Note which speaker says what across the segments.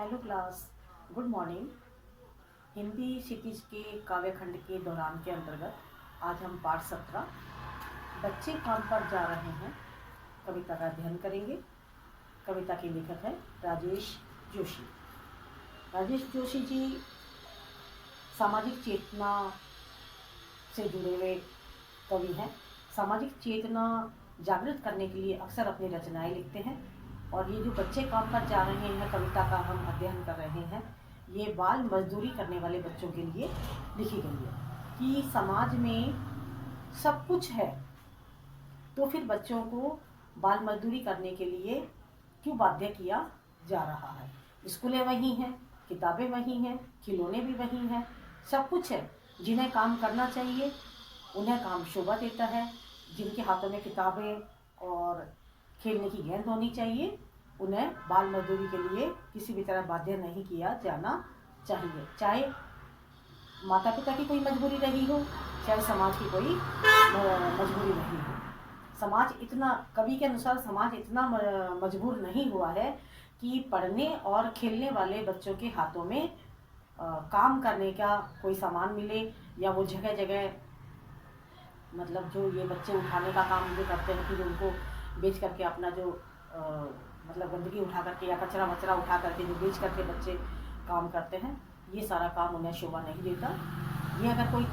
Speaker 1: Hello class, good morning. Hindi Kshitij के काव्यखंड के दौरान के अंतर्गत आज हम पाठ 17 बच्चे काम पर जा रहे हैं कविता का अध्ययन करेंगे। कविता के लेखक हैं राजेश जोशी। राजेश जोशी जी सामाजिक चेतना से जुड़े हुए कवि हैं। सामाजिक चेतना जागृत करने के लिए अक्सर अपनी रचनाएं लिखते हैं और ये जो बच्चे काम पर जा रहे हैं कविता का हम अध्ययन कर रहे हैं, ये बाल मजदूरी करने वाले बच्चों के लिए लिखी गई है कि समाज में सब कुछ है तो फिर बच्चों को बाल मजदूरी करने के लिए क्यों बाध्य किया जा रहा है। स्कूलें वही हैं, किताबें वही हैं, खिलौने भी वही हैं, सब कुछ है। जिन्हें काम करना चाहिए उन्हें काम शोभा देता है। जिनके हाथों में किताबें और खेलने की गेंद होनी चाहिए उन्हें बाल मजदूरी के लिए किसी भी तरह बाध्य नहीं किया जाना चाहिए। चाहे माता पिता की कोई मजबूरी रही हो, चाहे समाज की कोई मजबूरी रही हो। समाज इतना, कवि के अनुसार समाज इतना मजबूर नहीं हुआ है कि पढ़ने और खेलने वाले बच्चों के हाथों में काम करने का कोई सामान मिले, या वो जगह जगह मतलब जो ये बच्चे उठाने का काम जो करते हैं फिर उनको बेच करके अपना जो मतलब गंदगी उठा करके या कचरा वचरा उठा करके जो बेच करके बच्चे काम करते हैं, ये सारा काम उन्हें शोभा नहीं देता। ये अगर कोई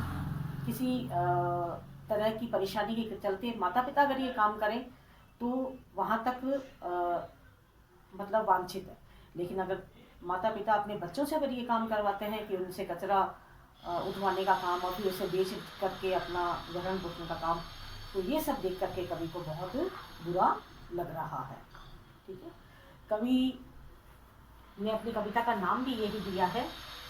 Speaker 1: किसी तरह की परेशानी के चलते माता पिता अगर ये काम करें तो वहाँ तक मतलब वांछित है। लेकिन अगर माता पिता अपने बच्चों से अगर ये काम करवाते हैं कि उनसे कचरा उठवाने का काम और फिर उसे बेच करके अपना भरण पोषण का काम, तो ये सब देख करके कवि को बहुत बुरा लग रहा है। ठीक है, कवि ने अपनी कविता का नाम भी यही दिया है,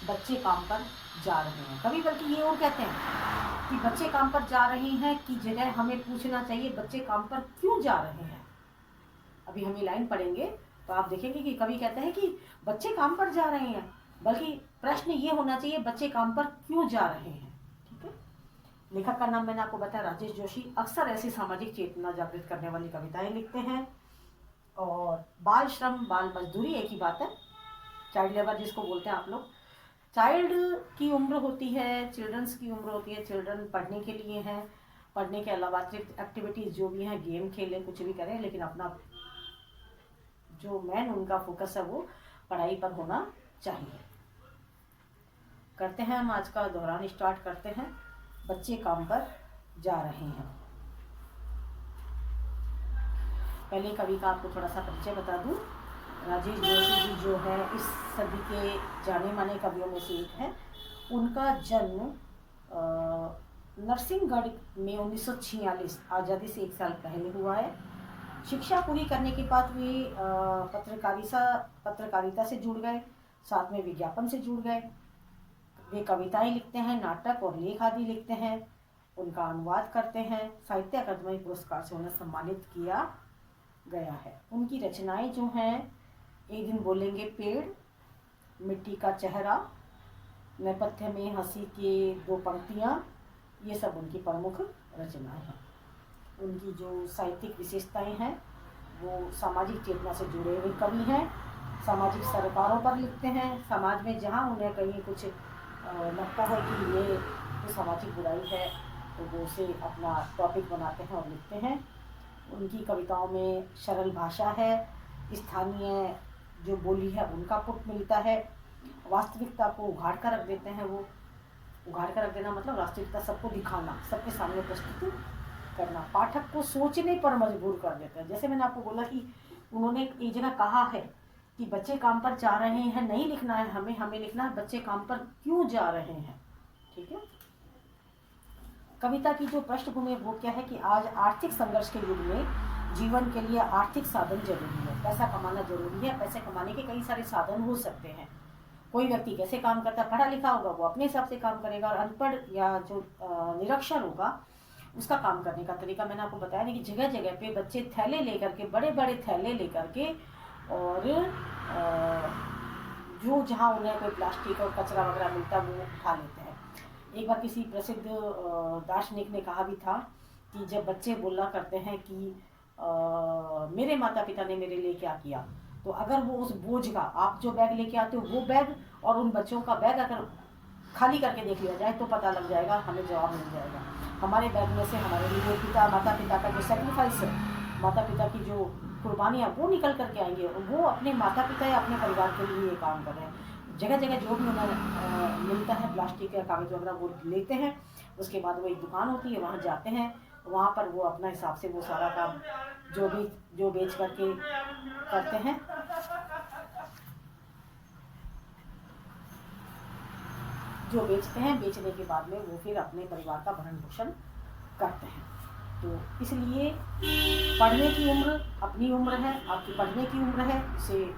Speaker 1: बच्चे काम पर जा रहे हैं। कवि बल्कि ये और कहते हैं कि बच्चे काम पर जा रहे हैं की जगह हमें पूछना चाहिए बच्चे काम पर क्यों जा रहे हैं। अभी हम ये लाइन पढ़ेंगे तो आप देखेंगे कि कवि कहते हैं कि बच्चे काम पर जा रहे हैं, बल्कि प्रश्न ये होना चाहिए बच्चे काम पर क्यों जा रहे हैं। ठीक है, लेखक का नाम मैंने आपको बताया राजेश जोशी। अक्सर ऐसी सामाजिक चेतना जागृत करने वाली कविताएं लिखते हैं। और बाल श्रम, बाल मजदूरी एक ही बात है, चाइल्ड लेबर जिसको बोलते हैं आप लोग। चाइल्ड की उम्र होती है, चिल्ड्रंस की उम्र होती है, चिल्ड्रन पढ़ने के लिए हैं, पढ़ने के अलावा अतिरिक्त एक्टिविटीज़ जो भी हैं, गेम खेलें, कुछ भी करें, लेकिन अपना जो मेन उनका फोकस है वो पढ़ाई पर होना चाहिए। करते हैं हम आज का दौरान स्टार्ट करते हैं, बच्चे काम पर जा रहे हैं। पहले कवि का आपको थोड़ा सा परिचय बता दूं। राजेश जोशी जी जो है इस सदी के जाने माने कवियों में से एक है। उनका जन्म नरसिंहगढ़ में 1946 आज़ादी से 1 साल पहले हुआ है। शिक्षा पूरी करने के बाद वे पत्रकारिता से जुड़ गए, साथ में विज्ञापन से जुड़ गए। वे कविताएं लिखते हैं, नाटक और लेख आदि लिखते हैं, उनका अनुवाद करते हैं। साहित्य अकादमी पुरस्कार से उन्हें सम्मानित किया गया है। उनकी रचनाएं जो हैं, एक दिन बोलेंगे पेड़, मिट्टी का चेहरा, नेपथ्य में हंसी के 2 पंक्तियां, ये सब उनकी प्रमुख रचनाएं हैं। उनकी जो साहित्यिक विशेषताएं हैं वो सामाजिक चेतना से जुड़े हुए कवि हैं। सामाजिक सरोकारों पर लिखते हैं। समाज में जहाँ उन्हें कहीं कुछ लगता है कि ये तो सामाजिक बुराई है तो वो उसे अपना टॉपिक बनाते हैं और लिखते हैं। उनकी कविताओं में सरल भाषा है, स्थानीय जो बोली है उनका पुट मिलता है। वास्तविकता को उघाड़ कर रख देते हैं। वो उघाड़ कर रख देना मतलब वास्तविकता सबको दिखाना, सबके सामने प्रस्तुत करना, पाठक को सोचने पर मजबूर कर देते हैं। जैसे मैंने आपको बोला कि उन्होंने एक जगह कहा है कि बच्चे काम पर जा रहे हैं, नहीं लिखना है हमें लिखना है बच्चे काम पर क्यों जा रहे हैं। ठीक है, कविता की जो पृष्ठभूमि है वो क्या है कि आज आर्थिक संघर्ष के युग में जीवन के लिए आर्थिक साधन जरूरी है, पैसा कमाना जरूरी है। पैसे कमाने के कई सारे साधन हो सकते हैं। कोई व्यक्ति कैसे काम करता है, पढ़ा लिखा होगा वो अपने हिसाब से काम करेगा, और अनपढ़ या जो निरक्षर होगा उसका काम करने का तरीका मैंने आपको बताया नहीं कि जगह जगह पे बच्चे थैले लेकर के, बड़े बड़े थैले लेकर के, और जो जहाँ उन्हें कोई प्लास्टिक और कचरा वगैरह मिलता है वो उठा लेते हैं। एक बार किसी प्रसिद्ध दार्शनिक ने कहा भी था कि जब बच्चे बोला करते हैं कि मेरे माता पिता ने मेरे लिए क्या किया, तो अगर वो उस बोझ का, आप जो बैग लेके आते हो वो बैग और उन बच्चों का बैग अगर खाली करके देख लिया जाए तो पता लग जाएगा, हमें जवाब मिल जाएगा। हमारे बैग में से हमारे लिए माता पिता का जो सेक्रीफाइस है, माता पिता की जो कुर्बानियाँ वो निकल करके आएंगे। वो अपने माता पिता या अपने परिवार के लिए ये काम कर रहे हैं। जगह जगह जो भी उन्हें मिलता है प्लास्टिक या कागज़ वगैरह वो लेते हैं। उसके बाद वो एक दुकान होती है, वहाँ जाते हैं, वहाँ पर वो अपना हिसाब से वो सारा काम जो बेच करके करते हैं। जो बेचते हैं, बेचने के बाद में वो फिर अपने परिवार का भरण पोषण करते हैं। तो इसलिए पढ़ने की उम्र अपनी उम्र है, आपकी पढ़ने की उम्र है, उसे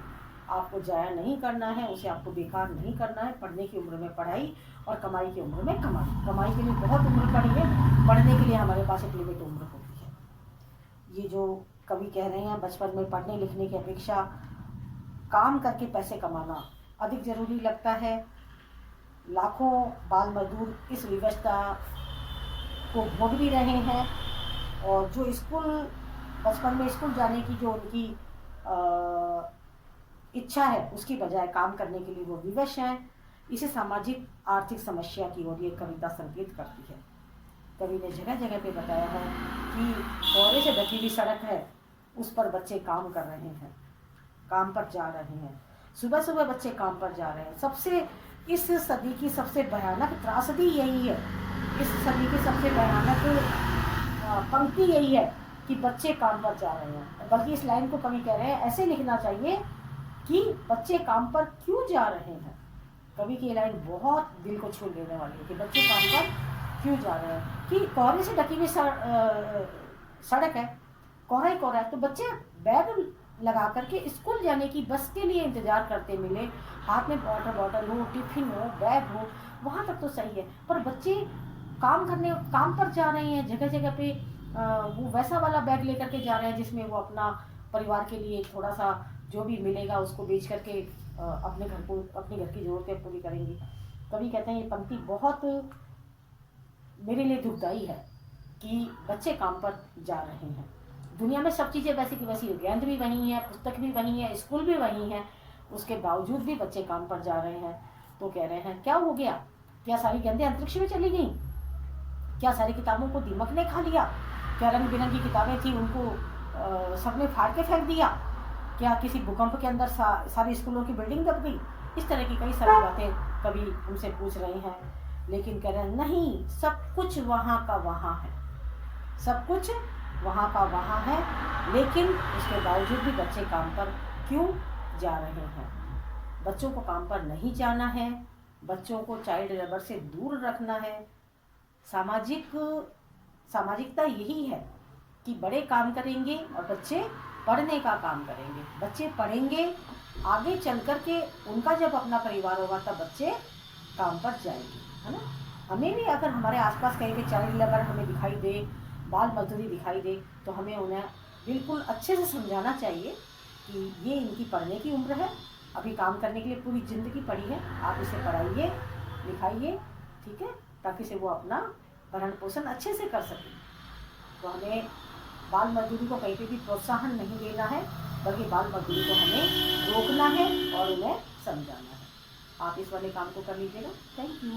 Speaker 1: आपको जाया नहीं करना है, उसे आपको बेकार नहीं करना है। पढ़ने की उम्र में पढ़ाई और कमाई की उम्र में कमाई। कमाई के लिए बहुत उम्र पड़ी है, पढ़ने के लिए हमारे पास एक लिमिट उम्र होती है। ये जो कवि कह रहे हैं, बचपन में पढ़ने लिखने की अपेक्षा काम करके पैसे कमाना अधिक ज़रूरी लगता है। लाखों बाल मजदूर इस विवशता को भोग भी रहे हैं, और जो स्कूल बचपन में स्कूल जाने की जो उनकी इच्छा है, उसकी बजाय काम करने के लिए वो विवश हैं। इसे सामाजिक आर्थिक समस्या की ओर ये कविता संकेत करती है। कवि ने जगह जगह पे बताया है कि कोहरे से ढकी हुई सड़क है, उस पर बच्चे काम कर रहे हैं, काम पर जा रहे हैं। सुबह सुबह बच्चे काम पर जा रहे हैं। सबसे इस सदी की सबसे भयानक त्रासदी यही है, इस सदी की सबसे भयानक पंक्ति यही है कि बच्चे काम पर जा रहे हैं। बल्कि इस लाइन को कवि कह रहे हैं, ऐसे लिखना चाहिए कि बच्चे काम पर क्यों जा रहे हैं। कवि की लाइन बहुत दिल को छू लेने वाली है कि बच्चे काम पर क्यों जा रहे हैं। कि कोहरे से ढकी हुई सड़क है, कोहरा ही कोहरा है, तो बच्चे बैग लगा करके स्कूल जाने की बस के लिए इंतजार करते मिले, हाथ में वाटर बॉटल हो, टिफिन हो, बैग हो, वहाँ तक तो सही है। पर बच्चे काम पर जा रहे हैं, जगह जगह पे वो वैसा वाला बैग लेकर के जा रहे हैं जिसमें वो अपना परिवार के लिए थोड़ा सा जो भी मिलेगा उसको बेच करके अपने घर की ज़रूरतें पूरी करेंगी। कवि कहते हैं ये पंक्ति बहुत मेरे लिए दुखदाई है कि बच्चे काम पर जा रहे हैं। दुनिया में सब चीज़ें वैसी की वैसी, गेंद भी वही है, पुस्तक भी वही है, स्कूल भी वही है, उसके बावजूद भी बच्चे काम पर जा रहे हैं। तो कह रहे हैं क्या हो गया? क्या सारी गेंदें अंतरिक्ष में चली गई? क्या सारी किताबों को दीमक ने खा लिया? क्या रंग बिरंगी किताबें थी उनको सबने फाड़ के फेंक दिया? क्या किसी भूकंप के अंदर सारी स्कूलों की बिल्डिंग दब गई? इस तरह की कई सारी बातें कवि हमसे पूछ रहे हैं। लेकिन कह रहे हैं नहीं, सब कुछ वहाँ का वहाँ है, सब कुछ वहाँ का वहाँ है, लेकिन उसके बावजूद भी बच्चे काम पर क्यों जा रहे हैं? बच्चों को काम पर नहीं जाना है, बच्चों को चाइल्ड लेबर से दूर रखना है। सामाजिकता यही है कि बड़े काम करेंगे और बच्चे पढ़ने का काम करेंगे। बच्चे पढ़ेंगे, आगे चल कर के उनका जब अपना परिवार होगा तब बच्चे काम पर जाएंगे, है ना। हमें भी अगर हमारे आसपास कहीं पे चाइल्ड लेबर हमें दिखाई दे, बाल मजदूरी दिखाई दे, तो हमें उन्हें बिल्कुल अच्छे से समझाना चाहिए कि ये इनकी पढ़ने की उम्र है, अभी काम करने के लिए पूरी ज़िंदगी पड़ी है, आप इसे पढ़ाइए लिखाइए, ठीक है, ताकि से वो अपना भरण पोषण अच्छे से कर सकें। तो हमें बाल मजदूरी को कहीं पे भी प्रोत्साहन नहीं देना है, बल्कि बाल मजदूरी को हमें रोकना है और उन्हें समझाना है। आप इस वाले काम को कर लीजिएगा। Thank you.